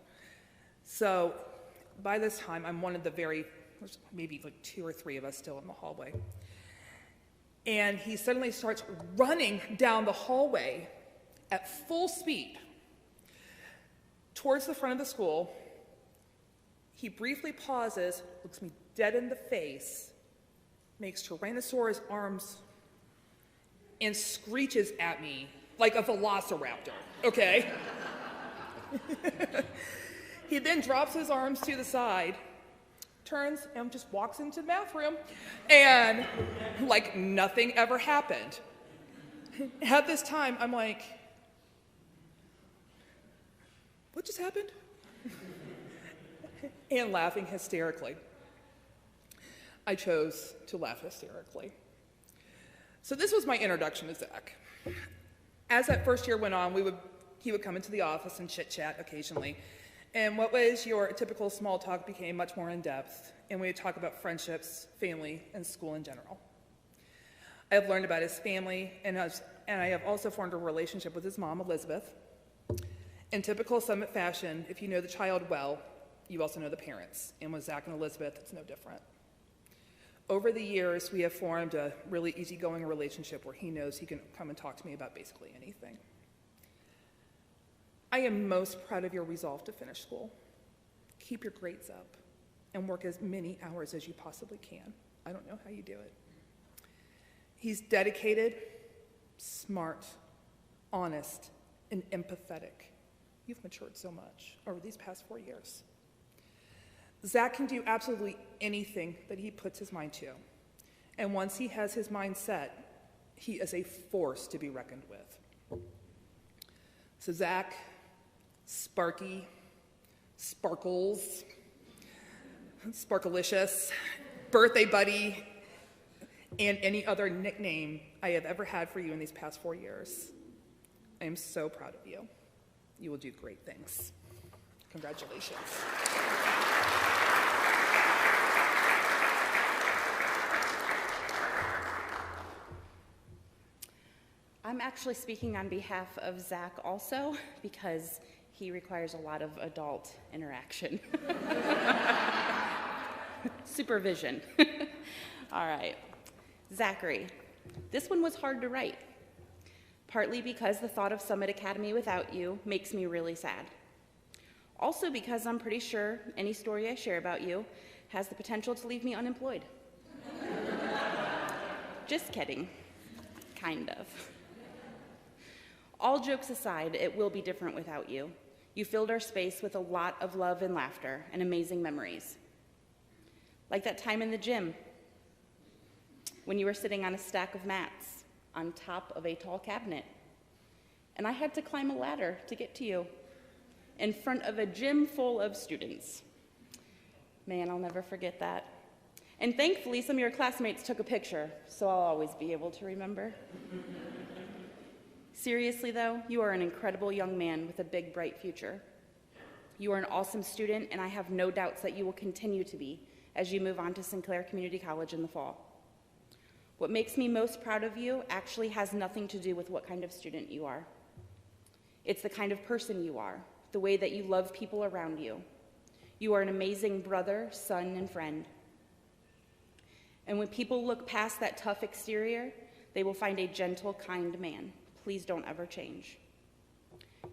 So by this time, I'm one of the there's maybe like 2 or 3 of us still in the hallway. And he suddenly starts running down the hallway at full speed towards the front of the school. He briefly pauses, looks me dead in the face, makes Tyrannosaurus arms, and screeches at me like a velociraptor, okay? He then drops his arms to the side, turns, and just walks into the bathroom, and like nothing ever happened. At this time, I'm like, what just happened? And laughing hysterically. I chose to laugh hysterically. So this was my introduction to Zach. As that first year went on, he would come into the office and chit-chat occasionally. And what was your typical small talk became much more in-depth, and we would talk about friendships, family, and school in general. I have learned about his family, and I have also formed a relationship with his mom, Elizabeth. In typical Summit fashion, if you know the child well, you also know the parents. And with Zach and Elizabeth, it's no different. Over the years, we have formed a really easygoing relationship where he knows he can come and talk to me about basically anything. I am most proud of your resolve to finish school. Keep your grades up and work as many hours as you possibly can. I don't know how you do it. He's dedicated, smart, honest, and empathetic. You've matured so much over these past 4 years. Zach can do absolutely anything that he puts his mind to. And once he has his mind set, he is a force to be reckoned with. So Zach, Sparky, Sparkles, Sparkalicious, birthday buddy, and any other nickname I have ever had for you in these past 4 years. I am so proud of you. You will do great things. Congratulations. I'm actually speaking on behalf of Zach also, because he requires a lot of adult interaction. Supervision. All right. Zachary, this one was hard to write, partly because the thought of Summit Academy without you makes me really sad. Also because I'm pretty sure any story I share about you has the potential to leave me unemployed. Just kidding. Kind of. All jokes aside, it will be different without you. You filled our space with a lot of love and laughter and amazing memories. Like that time in the gym when you were sitting on a stack of mats on top of a tall cabinet, and I had to climb a ladder to get to you in front of a gym full of students. Man, I'll never forget that. And thankfully, some of your classmates took a picture, so I'll always be able to remember. Seriously, though, you are an incredible young man with a big, bright future. You are an awesome student, and I have no doubts that you will continue to be as you move on to Sinclair Community College in the fall. What makes me most proud of you actually has nothing to do with what kind of student you are. It's the kind of person you are, the way that you love people around you. You are an amazing brother, son, and friend. And when people look past that tough exterior, they will find a gentle, kind man. Please don't ever change.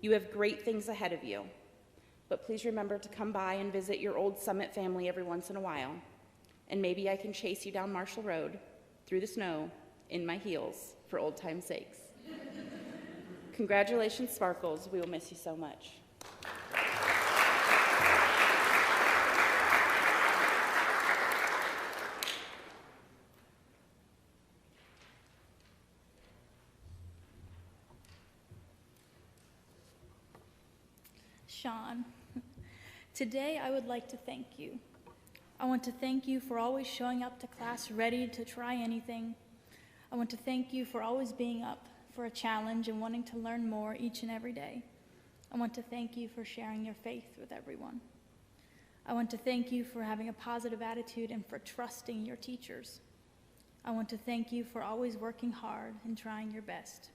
You have great things ahead of you, but please remember to come by and visit your old Summit family every once in a while, and maybe I can chase you down Marshall Road, through the snow, in my heels, for old time's sakes. Congratulations, Sparkles. We will miss you so much. Sean, today I would like to thank you. I want to thank you for always showing up to class ready to try anything. I want to thank you for always being up for a challenge and wanting to learn more each and every day. I want to thank you for sharing your faith with everyone. I want to thank you for having a positive attitude and for trusting your teachers. I want to thank you for always working hard and trying your best.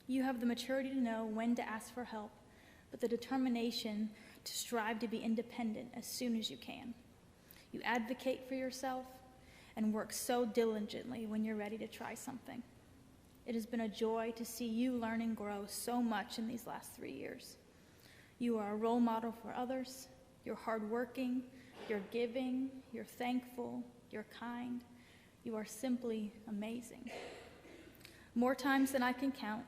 You have the maturity to know when to ask for help, but the determination to strive to be independent as soon as you can. You advocate for yourself and work so diligently when you're ready to try something. It has been a joy to see you learn and grow so much in these last 3 years. You are a role model for others. You're hardworking, you're giving, you're thankful, you're kind. You are simply amazing. More times than I can count,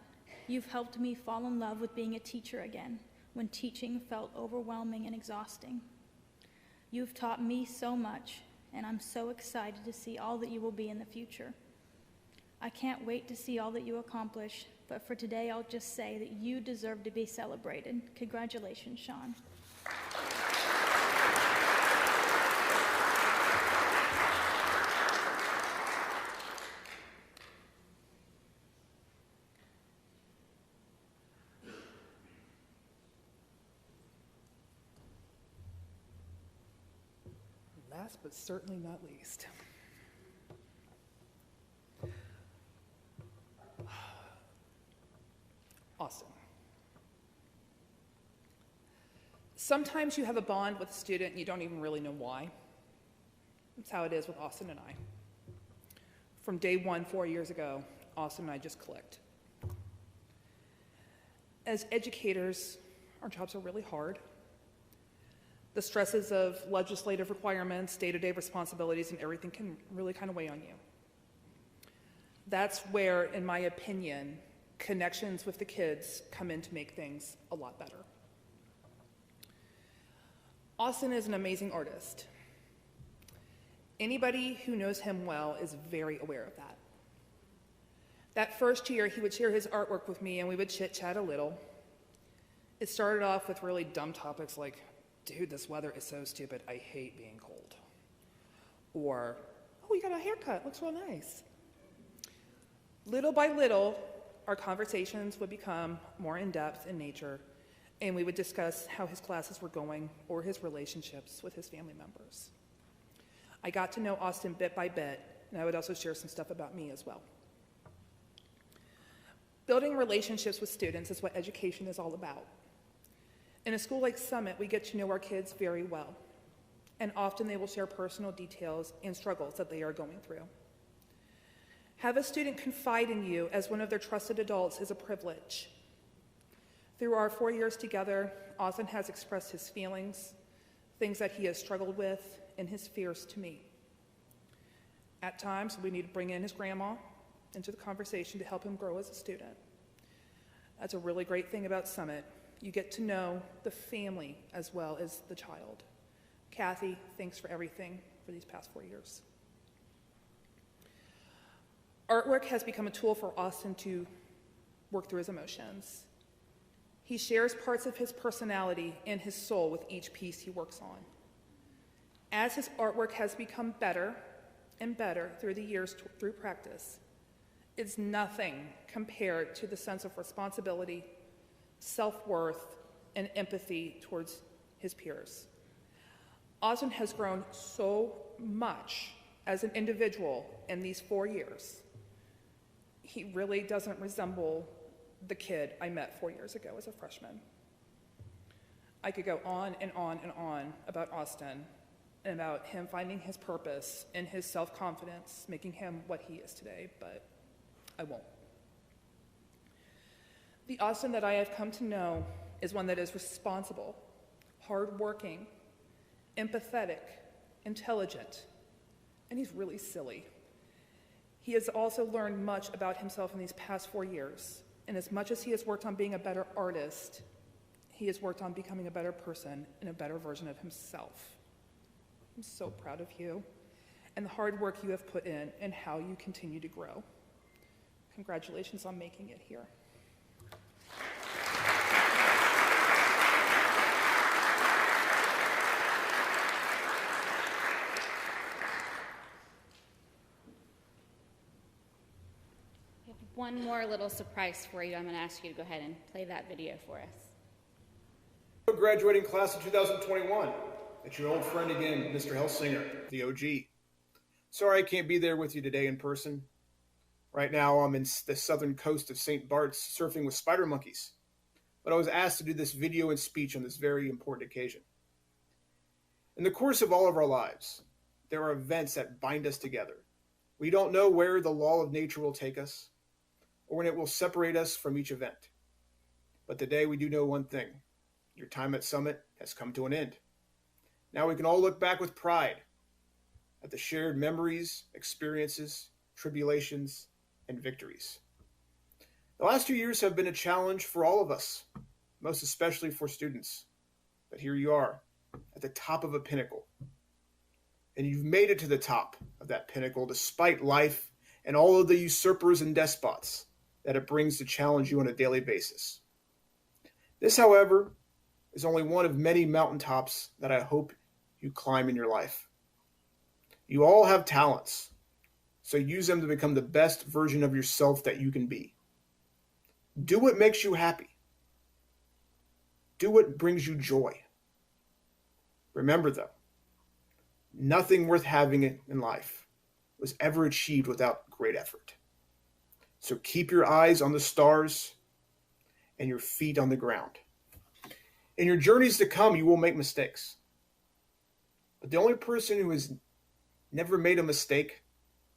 you've helped me fall in love with being a teacher again when teaching felt overwhelming and exhausting. You've taught me so much, and I'm so excited to see all that you will be in the future. I can't wait to see all that you accomplish, but for today I'll just say that you deserve to be celebrated. Congratulations, Sean. Last but certainly not least. Austin. Sometimes you have a bond with a student and you don't even really know why. That's how it is with Austin and I. From day one, 4 years ago, Austin and I just clicked. As educators, our jobs are really hard. The stresses of legislative requirements, day-to-day responsibilities, and everything can really kind of weigh on you. That's where, in my opinion, connections with the kids come in to make things a lot better. Austin is an amazing artist. Anybody who knows him well is very aware of that. That first year, he would share his artwork with me and we would chit-chat a little. It started off with really dumb topics like, dude, this weather is so stupid, I hate being cold. or, oh, you got a haircut, looks real nice. Little by little, our conversations would become more in-depth in nature, and we would discuss how his classes were going or his relationships with his family members. I got to know Austin bit by bit, and I would also share some stuff about me as well. Building relationships with students is what education is all about. In a school like Summit, we get to know our kids very well, and often they will share personal details and struggles that they are going through. Have a student confide in you as one of their trusted adults is a privilege. Through our 4 years together, Austin has expressed his feelings, things that he has struggled with, and his fears to me. At times, we need to bring in his grandma into the conversation to help him grow as a student. That's a really great thing about Summit. You get to know the family as well as the child. Kathy, thanks for everything for these past 4 years. Artwork has become a tool for Austin to work through his emotions. He shares parts of his personality and his soul with each piece he works on. As his artwork has become better and better through the years through practice, it's nothing compared to the sense of responsibility, self-worth, and empathy towards his peers. Austin has grown so much as an individual in these 4 years. He really doesn't resemble the kid I met 4 years ago as a freshman. I could go on and on and on about Austin and about him finding his purpose and his self-confidence, making him what he is today, but I won't. The Austin that I have come to know is one that is responsible, hardworking, empathetic, intelligent, and he's really silly. He has also learned much about himself in these past 4 years, and as much as he has worked on being a better artist, he has worked on becoming a better person and a better version of himself. I'm so proud of you and the hard work you have put in and how you continue to grow. Congratulations on making it here. We have one more little surprise for you. I'm going to ask you to go ahead and play that video for us. Graduating class of 2021. It's your old friend again, Mr. Helsinger, the OG. Sorry I can't be there with you today in person. Right now I'm in the southern coast of St. Bart's surfing with spider monkeys. But I was asked to do this video and speech on this very important occasion. In the course of all of our lives, there are events that bind us together. We don't know where the law of nature will take us, or when it will separate us from each event. But today we do know one thing. Your time at Summit has come to an end. Now we can all look back with pride at the shared memories, experiences, tribulations, and victories. The last 2 years have been a challenge for all of us, most especially for students. But here you are, at the top of a pinnacle. And you've made it to the top of that pinnacle despite life and all of the usurpers and despots that it brings to challenge you on a daily basis. This, however, is only one of many mountaintops that I hope you climb in your life. You all have talents, so use them to become the best version of yourself that you can be. Do what makes you happy. Do what brings you joy. Remember, though, nothing worth having in life was ever achieved without great effort. So keep your eyes on the stars and your feet on the ground. In your journeys to come, you will make mistakes. But the only person who has never made a mistake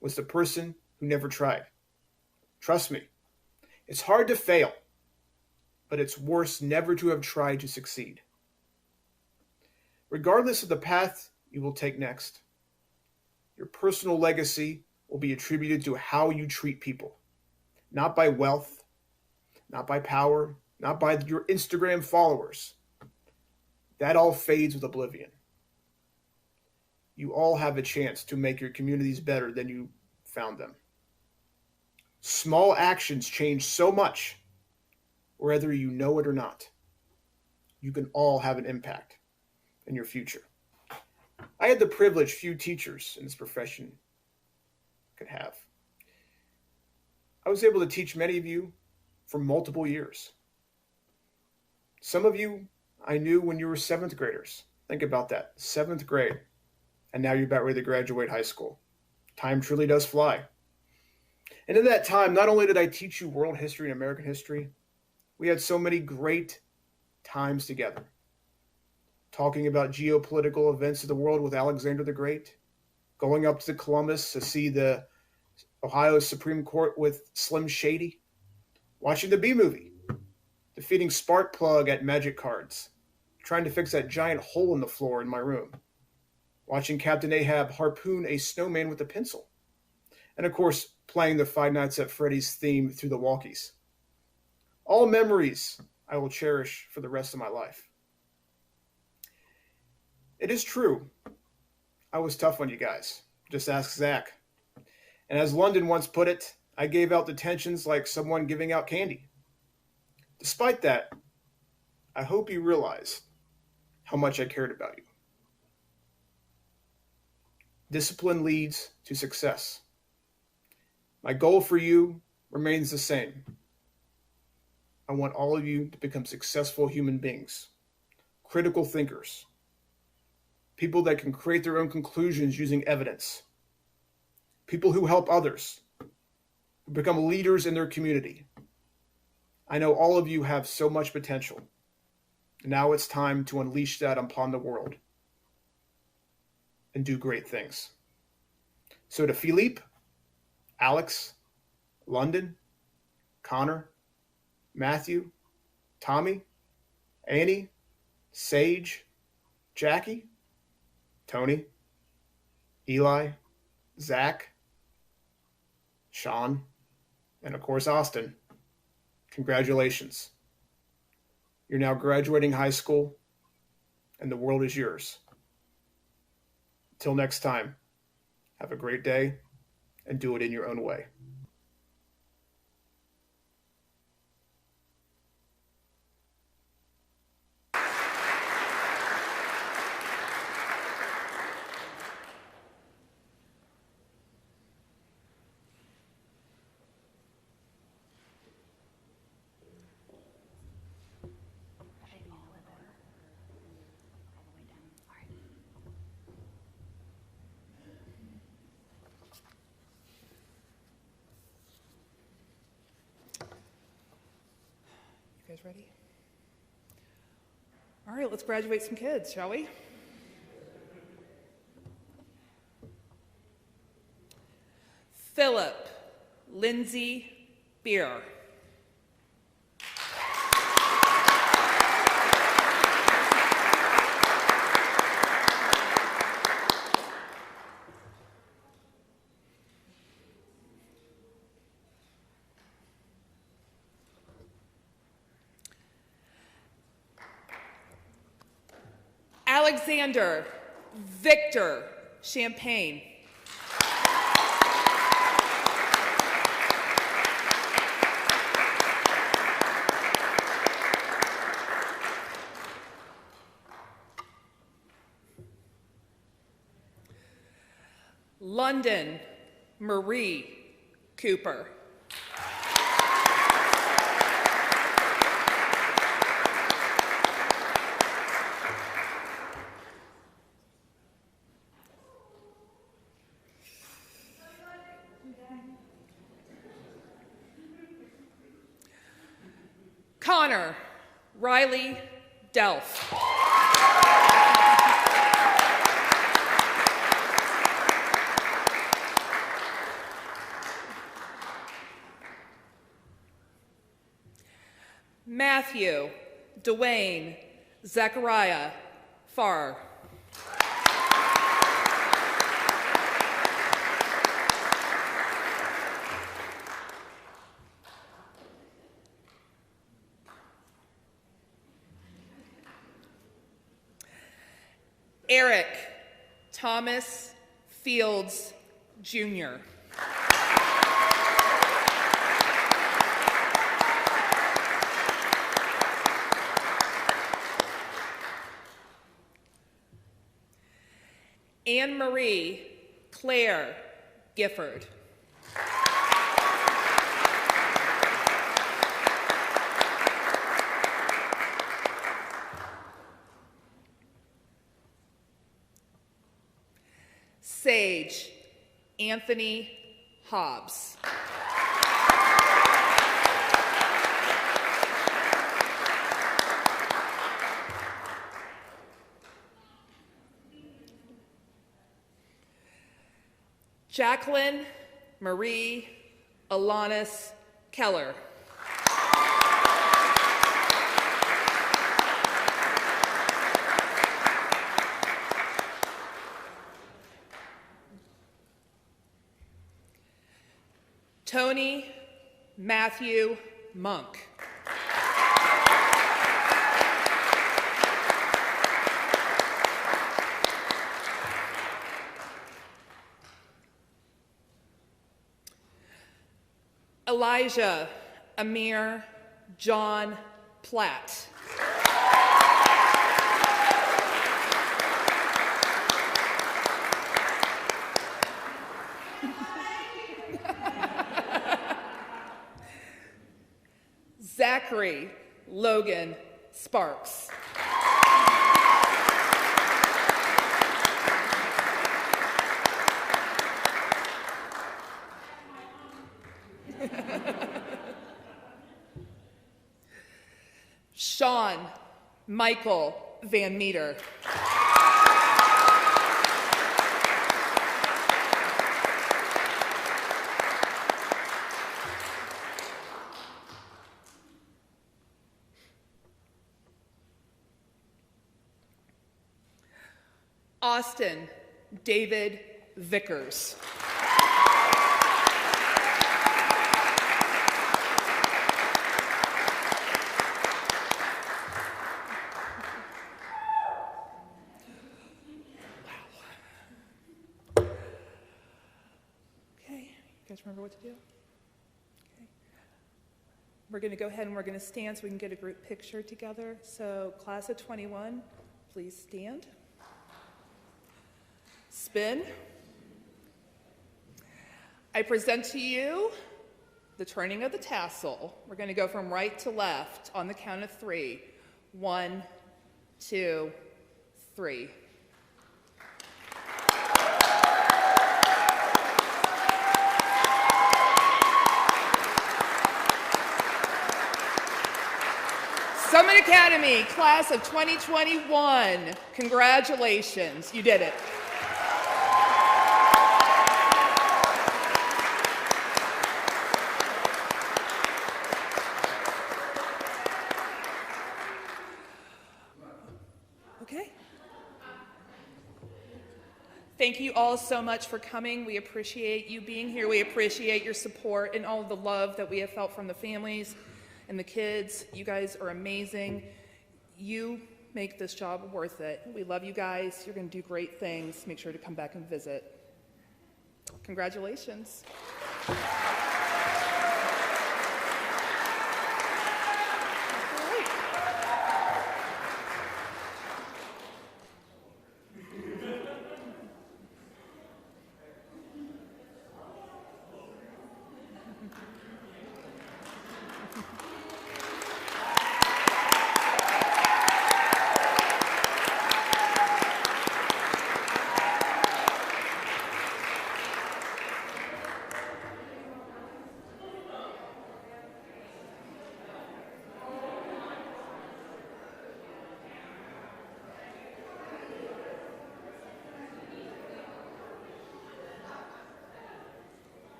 was the person who never tried. Trust me, it's hard to fail, but it's worse never to have tried to succeed. Regardless of the path you will take next, your personal legacy will be attributed to how you treat people, not by wealth, not by power, not by your Instagram followers. That all fades with oblivion. You all have a chance to make your communities better than you found them. Small actions change so much, whether you know it or not. You can all have an impact in your future. I had the privilege few teachers in this profession could have. I was able to teach many of you for multiple years. Some of you I knew when you were 7th graders. Think about that, 7th grade. And now you're about ready to graduate high school. Time truly does fly. And in that time, not only did I teach you world history and American history, we had so many great times together. Talking about geopolitical events of the world with Alexander the Great, going up to Columbus to see the Ohio Supreme Court with Slim Shady, watching the B-movie, defeating Sparkplug at Magic Cards, trying to fix that giant hole in the floor in my room, watching Captain Ahab harpoon a snowman with a pencil, and of course, playing the Five Nights at Freddy's theme through the walkies. All memories I will cherish for the rest of my life. It is true, I was tough on you guys. Just ask Zach. And as London once put it, I gave out detentions like someone giving out candy. Despite that, I hope you realize how much I cared about you. Discipline leads to success. My goal for you remains the same. I want all of you to become successful human beings, critical thinkers, people that can create their own conclusions using evidence, people who help others, who become leaders in their community. I know all of you have so much potential. Now it's time to unleash that upon the world and do great things. So to Philippe, Alex, London, Connor, Matthew, Tommy, Annie, Sage, Jackie, Tony, Eli, Zach, Sean, and of course Austin, congratulations. You're now graduating high school, and the world is yours. Till next time, have a great day, and do it in your own way. You guys ready? All right, let's graduate some kids, shall we? Philip Lindsay Beer. Alexander Victor Champagne. London Marie Cooper. Connor Riley Delph. Matthew Dwayne Zechariah Farr. Eric Thomas Fields, Jr. Anne Marie Claire Gifford. Sage Anthony Hobbs. Jacqueline Marie Alanis Keller. Tony Matthew Monk. Elijah Amir John Platt. Zachary Logan Sparks. Sean Michael Van Meter. Austin David Vickers. You guys remember what to do? Okay. We're going to go ahead and we're going to stand so we can get a group picture together. So class of 21, please stand. Spin. I present to you the turning of the tassel. We're going to go from right to left on the count of 3. 1, 2, 3. Summit Academy, class of 2021, congratulations, you did it. Okay. Thank you all so much for coming. We appreciate you being here. We appreciate your support and all of the love that we have felt from the families and the kids. You guys are amazing. You make this job worth it. We love you guys. You're going to do great things. Make sure to come back and visit. Congratulations.